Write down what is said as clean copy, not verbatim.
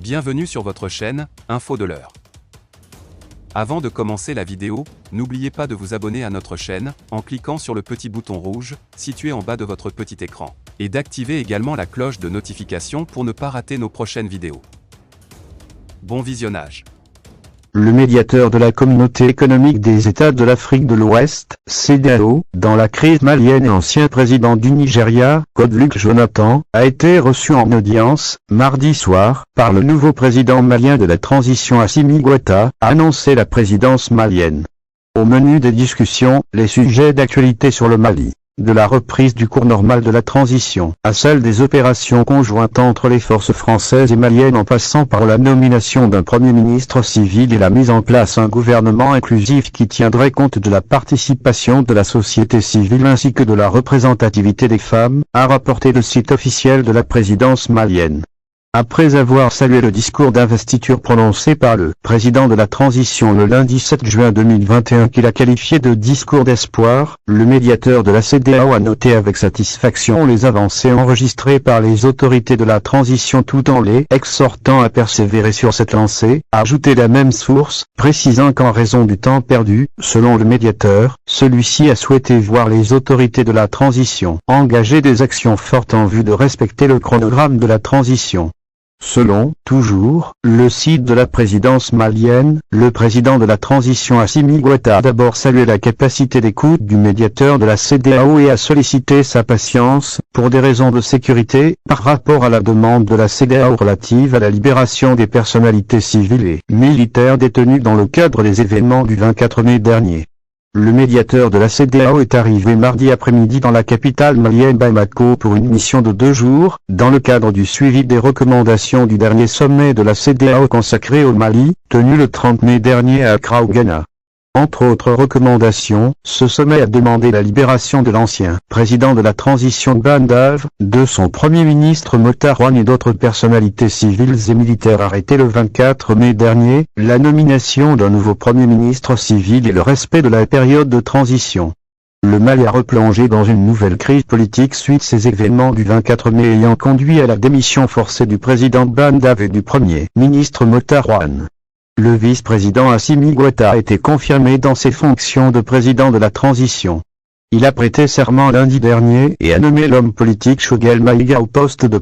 Bienvenue sur votre chaîne, Info de l'heure. Avant de commencer la vidéo, n'oubliez pas de vous abonner à notre chaîne, en cliquant sur le petit bouton rouge, situé en bas de votre petit écran, et d'activer également la cloche de notification pour ne pas rater nos prochaines vidéos. Bon visionnage. Le médiateur de la Communauté économique des États de l'Afrique de l'Ouest, CEDEAO, dans la crise malienne et ancien président du Nigeria, Goodluck Jonathan, a été reçu en audience, mardi soir, par le nouveau président malien de la transition Assimi Goïta, a annoncé la présidence malienne. Au menu des discussions, les sujets d'actualité sur le Mali. De la reprise du cours normal de la transition, à celle des opérations conjointes entre les forces françaises et maliennes en passant par la nomination d'un Premier ministre civil et la mise en place d'un gouvernement inclusif qui tiendrait compte de la participation de la société civile ainsi que de la représentativité des femmes, a rapporté le site officiel de la présidence malienne. Après avoir salué le discours d'investiture prononcé par le président de la transition le lundi 7 juin 2021 qu'il a qualifié de discours d'espoir, le médiateur de la CEDEAO a noté avec satisfaction les avancées enregistrées par les autorités de la transition tout en les exhortant à persévérer sur cette lancée, a ajouté la même source, précisant qu'en raison du temps perdu, selon le médiateur, celui-ci a souhaité voir les autorités de la transition engager des actions fortes en vue de respecter le chronogramme de la transition. Selon, toujours, le site de la présidence malienne, le président de la transition Assimi Goïta a d'abord salué la capacité d'écoute du médiateur de la CEDEAO et a sollicité sa patience, pour des raisons de sécurité, par rapport à la demande de la CEDEAO relative à la libération des personnalités civiles et militaires détenues dans le cadre des événements du 24 mai dernier. Le médiateur de la CEDEAO est arrivé mardi après-midi dans la capitale malienne Bamako pour une mission de 2 jours, dans le cadre du suivi des recommandations du dernier sommet de la CEDEAO consacré au Mali, tenu le 30 mai dernier à Accra au Ghana. Entre autres recommandations, ce sommet a demandé la libération de l'ancien président de la transition Bandave, de son premier ministre Mokhtar Ouane et d'autres personnalités civiles et militaires arrêtées le 24 mai dernier, la nomination d'un nouveau premier ministre civil et le respect de la période de transition. Le Mali a replongé dans une nouvelle crise politique suite ces événements du 24 mai ayant conduit à la démission forcée du président Bandave et du premier ministre Mokhtar Ouane. Le vice-président Assimi Goïta a été confirmé dans ses fonctions de président de la transition. Il a prêté serment lundi dernier et a nommé l'homme politique Choguel Maïga au poste de